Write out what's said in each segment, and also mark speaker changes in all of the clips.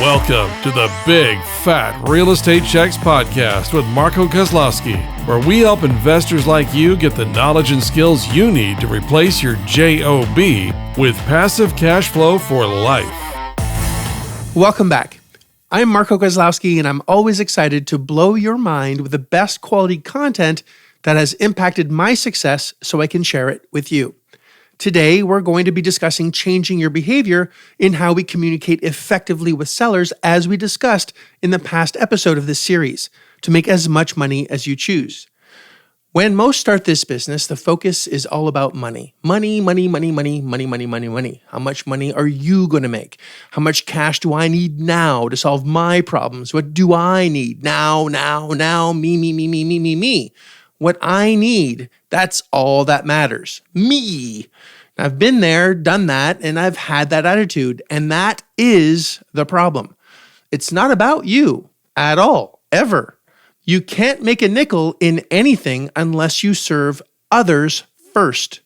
Speaker 1: Welcome to the Big Fat Real Estate Checks podcast with Marco Kozlowski, where we help investors like you get the knowledge and skills you need to replace your JOB with passive cash flow for life.
Speaker 2: Welcome back. I'm Marco Kozlowski, and I'm always excited to blow your mind with the best quality content that has impacted my success so I can share it with you. Today, we're going to be discussing changing your behavior in how we communicate effectively with sellers, as we discussed in the past episode of this series, to make as much money as you choose. When most start this business, the focus is all about money. Money. How much money are you going to make? How much cash do I need now to solve my problems? What do I need now, me. What I need, that's all that matters. Me. I've been there, done that, and I've had that attitude, and that is the problem. It's not about you at all, ever. You can't make a nickel in anything unless you serve others first.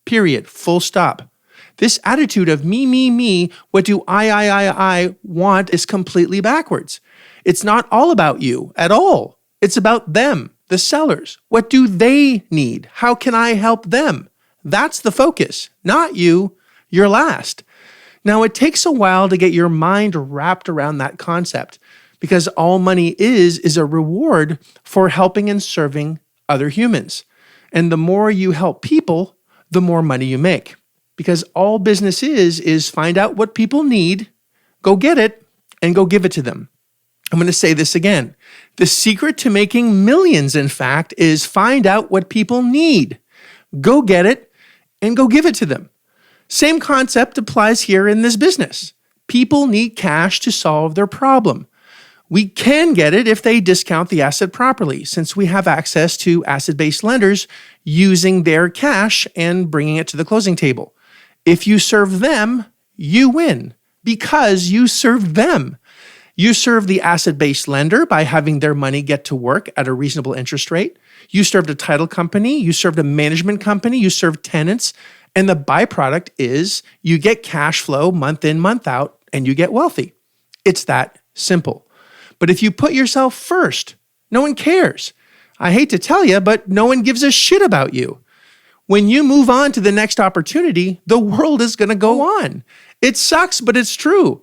Speaker 2: Period. Full stop. This attitude of me, what do I want is completely backwards. It's not all about you at all. It's about them. The sellers, what do they need? How can I help them? That's the focus, not you. You're last. Now, it takes a while to get your mind wrapped around that concept because all money is a reward for helping and serving other humans. And the more you help people, the more money you make. Because all business is find out what people need, go get it, and go give it to them. I'm going to say this again. The secret to making millions, in fact, is find out what people need. Go get it and go give it to them. Same concept applies here in this business. People need cash to solve their problem. We can get it if they discount the asset properly, since we have access to asset-based lenders using their cash and bringing it to the closing table. If you serve them, you win because you serve them. You serve the asset-based lender by having their money get to work at a reasonable interest rate. You served a title company. You served a management company. You served tenants. And the byproduct is you get cash flow month in, month out, and you get wealthy. It's that simple. But if you put yourself first, no one cares. I hate to tell you, but no one gives a shit about you. When you move on to the next opportunity, the world is going to go on. It sucks, but it's true.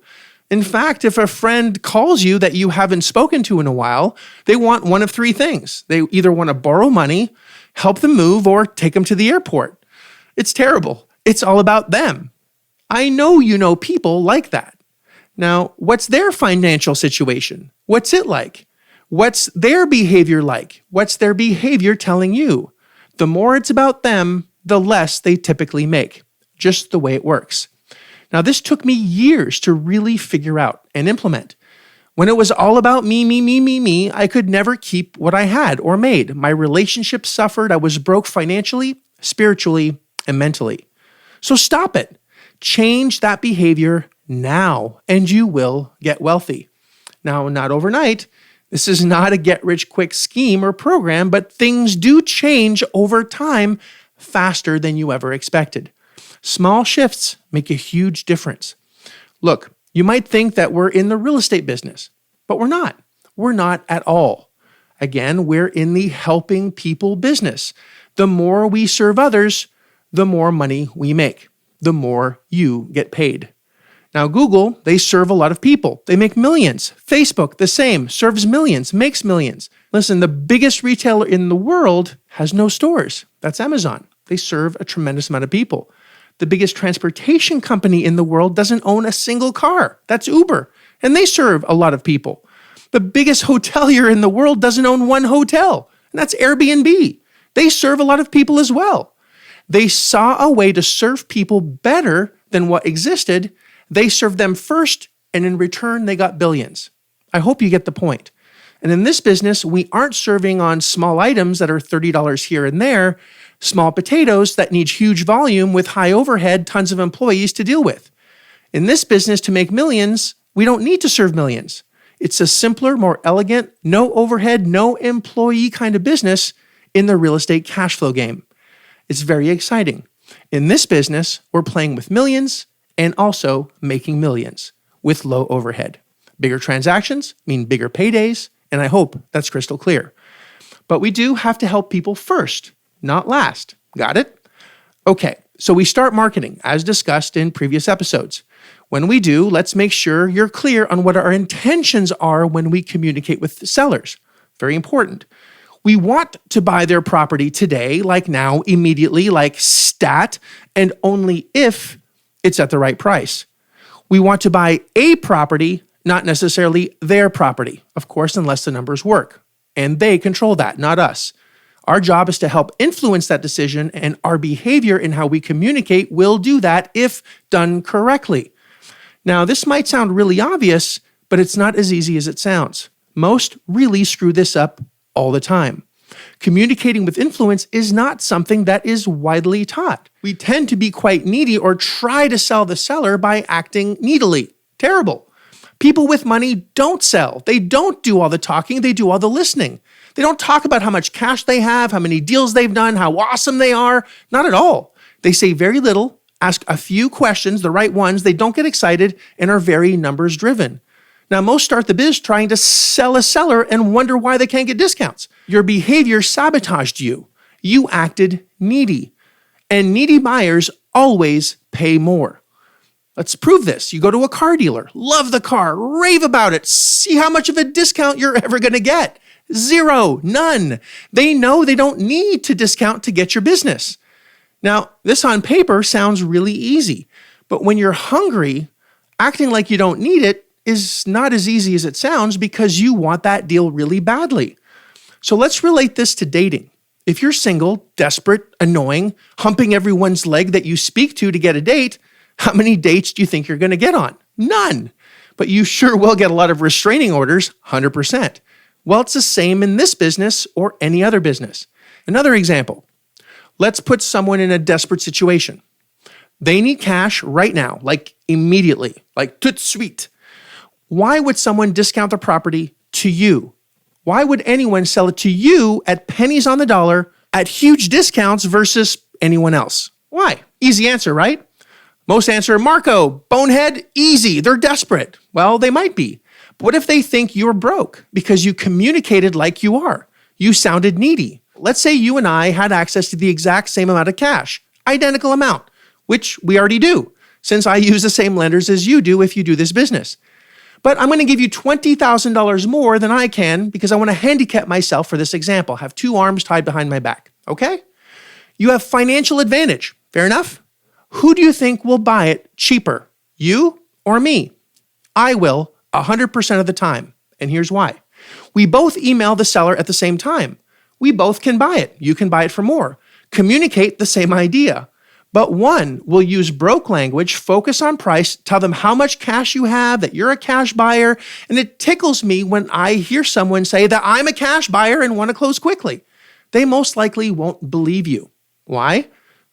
Speaker 2: In fact, if a friend calls you that you haven't spoken to in a while, they want one of three things. They either want to borrow money, help them move, or take them to the airport. It's terrible. It's all about them. I know you know people like that. Now, what's their financial situation? What's it like? What's their behavior like? What's their behavior telling you? The more it's about them, the less they typically make. Just the way it works. Now, this took me years to really figure out and implement. When it was all about me, I could never keep what I had or made. My relationships suffered. I was broke financially, spiritually, and mentally. So stop it. Change that behavior now, and you will get wealthy. Now, not overnight. This is not a get-rich-quick scheme or program, but things do change over time faster than you ever expected. Small shifts make a huge difference. Look, you might think that we're in the real estate business, but we're not. We're not at all. Again, we're in the helping people business. The more we serve others, the more money we make, the more you get paid. Now, Google, they serve a lot of people. They make millions. Facebook, the same, serves millions, makes millions. Listen, the biggest retailer in the world has no stores. That's Amazon. They serve a tremendous amount of people. The biggest transportation company in the world doesn't own a single car. That's Uber, and they serve a lot of people. The biggest hotelier in the world doesn't own one hotel, and that's Airbnb. They serve a lot of people as well. They saw a way to serve people better than what existed. They served them first, and in return, they got billions. I hope you get the point. And in this business, we aren't serving on small items that are $30 here and there, small potatoes that need huge volume with high overhead, tons of employees to deal with. In this business, to make millions, we don't need to serve millions. It's a simpler, more elegant, no overhead, no employee kind of business in the real estate cash flow game. It's very exciting. In this business, we're playing with millions and also making millions with low overhead. Bigger transactions mean bigger paydays, and I hope that's crystal clear. But we do have to help people first, not last. Got it? Okay, so we start marketing, as discussed in previous episodes. When we do, let's make sure you're clear on what our intentions are when we communicate with sellers. Very important. We want to buy their property today, like now, immediately, like stat, and only if it's at the right price. We want to buy a property, not necessarily their property, of course, unless the numbers work. And they control that, not us. Our job is to help influence that decision, and our behavior in how we communicate will do that if done correctly. Now, this might sound really obvious, but it's not as easy as it sounds. Most really screw this up all the time. Communicating with influence is not something that is widely taught. We tend to be quite needy or try to sell the seller by acting needily. Terrible. People with money don't sell. They don't do all the talking. They do all the listening. They don't talk about how much cash they have, how many deals they've done, how awesome they are. Not at all. They say very little, ask a few questions, the right ones. They don't get excited and are very numbers driven. Now, most start the biz trying to sell a seller and wonder why they can't get discounts. Your behavior sabotaged you. You acted needy. And needy buyers always pay more. Let's prove this. You go to a car dealer, love the car, rave about it, see how much of a discount you're ever going to get. Zero, none. They know they don't need to discount to get your business. Now, this on paper sounds really easy, but when you're hungry, acting like you don't need it is not as easy as it sounds because you want that deal really badly. So let's relate this to dating. If you're single, desperate, annoying, humping everyone's leg that you speak to get a date, how many dates do you think you're going to get on? None. But you sure will get a lot of restraining orders, 100%. Well, it's the same in this business or any other business. Another example. Let's put someone in a desperate situation. They need cash right now, like immediately, like tout de suite. Why would someone discount the property to you? Why would anyone sell it to you at pennies on the dollar at huge discounts versus anyone else? Why? Easy answer, right? Most answer, Marco, bonehead, easy, they're desperate. Well, they might be. But what if they think you're broke because you communicated like you are? You sounded needy. Let's say you and I had access to the exact same amount of cash, identical amount, which we already do, since I use the same lenders as you do if you do this business. But I'm going to give you $20,000 more than I can because I want to handicap myself for this example, have two arms tied behind my back, okay? You have financial advantage, fair enough? Who do you think will buy it cheaper, you or me? I will 100% of the time, and here's why. We both email the seller at the same time. We both can buy it. You can buy it for more. Communicate the same idea. But one will use broke language, focus on price, tell them how much cash you have, that you're a cash buyer, and it tickles me when I hear someone say that I'm a cash buyer and want to close quickly. They most likely won't believe you. Why?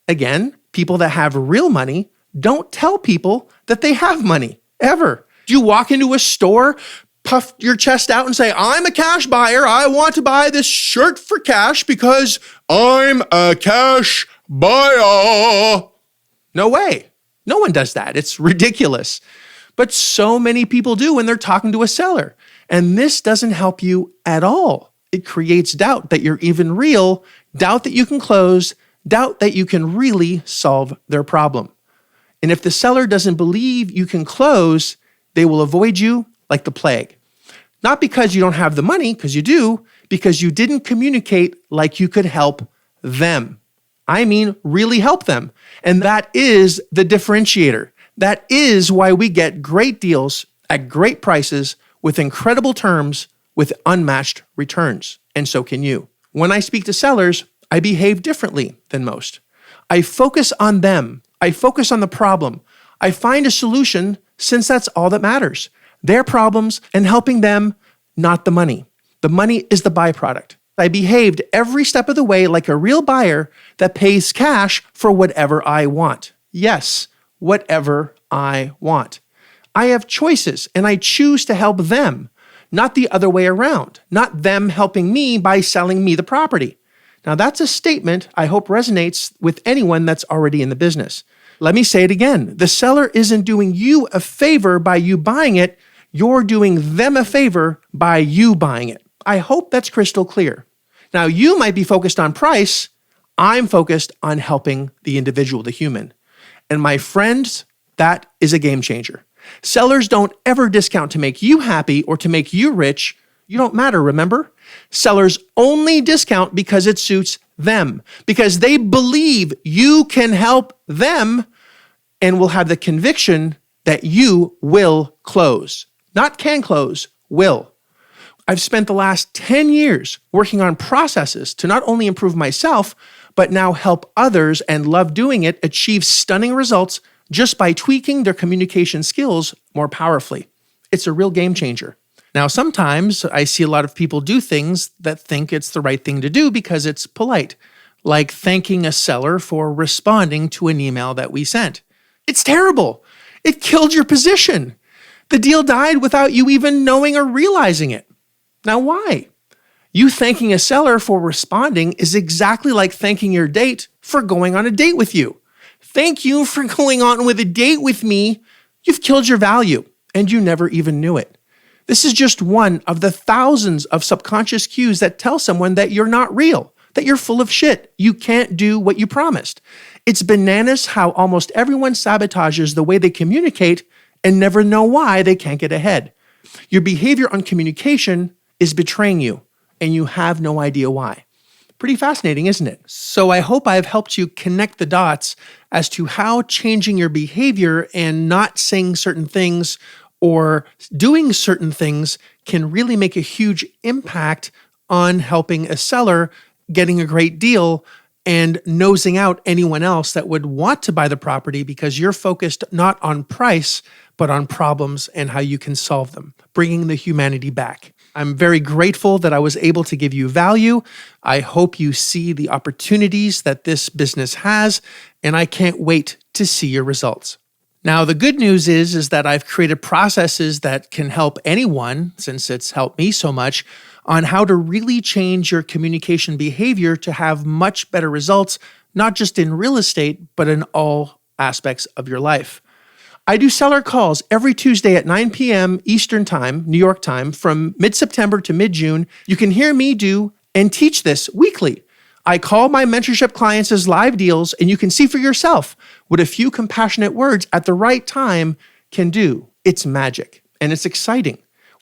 Speaker 2: Again, people that have real money don't tell people that they have money, ever. Do you walk into a store, puff your chest out and say, I'm a cash buyer, I want to buy this shirt for cash because I'm a cash buyer? No way. No one does that. It's ridiculous. But so many people do when they're talking to a seller. And this doesn't help you at all. It creates doubt that you're even real, doubt that you can close, doubt that you can really solve their problem. And if the seller doesn't believe you can close, they will avoid you like the plague. Not because you don't have the money, because you do, because you didn't communicate like you could help them. I mean, really help them. And that is the differentiator. That is why we get great deals at great prices with incredible terms with unmatched returns. And so can you. When I speak to sellers, I behave differently than most. I focus on them. I focus on the problem. I find a solution since that's all that matters. Their problems and helping them, not the money. The money is the byproduct. I behaved every step of the way like a real buyer that pays cash for whatever I want. Yes, whatever I want. I have choices and I choose to help them, not the other way around, not them helping me by selling me the property. Now that's a statement I hope resonates with anyone that's already in the business. Let me say it again. The seller isn't doing you a favor by you buying it. you're doing them a favor by you buying it. I hope that's crystal clear. Now, you might be focused on price. I'm focused on helping the individual, the human. And my friends, that is a game changer. Sellers don't ever discount to make you happy or to make you rich. You don't matter, remember? Sellers only discount because it suits them, because they believe you can help them and will have the conviction that you will close. Not can close, will. I've spent the last 10 years working on processes to not only improve myself, but now help others, and love doing it, achieve stunning results just by tweaking their communication skills more powerfully. It's a real game changer. Now, sometimes I see a lot of people do things that think it's the right thing to do because it's polite, like thanking a seller for responding to an email that we sent. It's terrible. It killed your position. The deal died without you even knowing or realizing it. Now, why? You thanking a seller for responding is exactly like thanking your date for going on a date with you. Thank you for going on with a date with me. You've killed your value, and you never even knew it. This is just one of the thousands of subconscious cues that tell someone that you're not real, that you're full of shit. You can't do what you promised. It's bananas how almost everyone sabotages the way they communicate and never know why they can't get ahead. Your behavior on communication is betraying you, and you have no idea why. Pretty fascinating, isn't it? So I hope I've helped you connect the dots as to how changing your behavior and not saying certain things or doing certain things can really make a huge impact on helping a seller getting a great deal and nosing out anyone else that would want to buy the property because you're focused not on price, but on problems and how you can solve them, bringing the humanity back. I'm very grateful that I was able to give you value. I hope you see the opportunities that this business has, and I can't wait to see your results. Now, the good news is that I've created processes that can help anyone, since it's helped me so much, on how to really change your communication behavior to have much better results, not just in real estate, but in all aspects of your life. I do seller calls every Tuesday at 9 p.m. Eastern Time, New York time, from mid-September to mid-June. You can hear me do and teach this weekly. I call my mentorship clients as live deals, and you can see for yourself what a few compassionate words at the right time can do. It's magic, and it's exciting.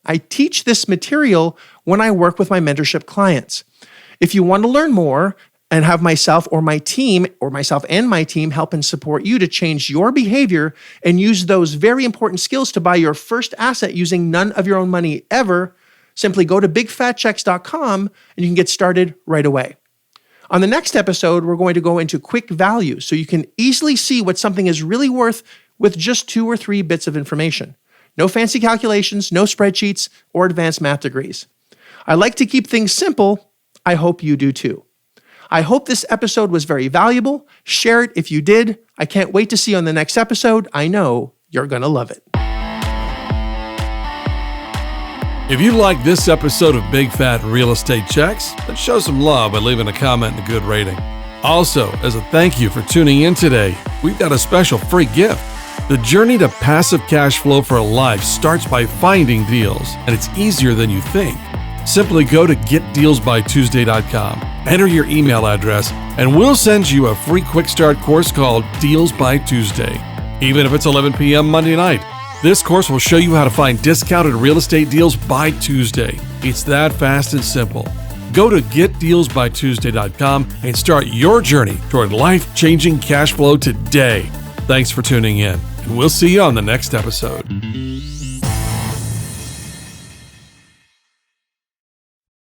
Speaker 2: I teach this material when I work with my mentorship clients. If you want to learn more and have myself and my team help and support you to change your behavior and use those very important skills to buy your first asset using none of your own money ever, simply go to bigfatchecks.com and you can get started right away. On the next episode, we're going to go into quick value so you can easily see what something is really worth with just 2 or 3 bits of information. No fancy calculations, no spreadsheets, or advanced math degrees. I like to keep things simple. I hope you do too. I hope this episode was very valuable. Share it if you did. I can't wait to see you on the next episode. I know you're going to love it.
Speaker 1: If you like this episode of Big Fat Real Estate Checks, let's show some love by leaving a comment and a good rating. Also, as a thank you for tuning in today, we've got a special free gift. The journey to passive cash flow for a life starts by finding deals, and it's easier than you think. Simply go to getdealsbytuesday.com, enter your email address, and we'll send you a free quick start course called Deals by Tuesday. Even if it's 11 p.m. Monday night, this course will show you how to find discounted real estate deals by Tuesday. It's that fast and simple. Go to getdealsbytuesday.com and start your journey toward life-changing cash flow today. Thanks for tuning in, and we'll see you on the next episode.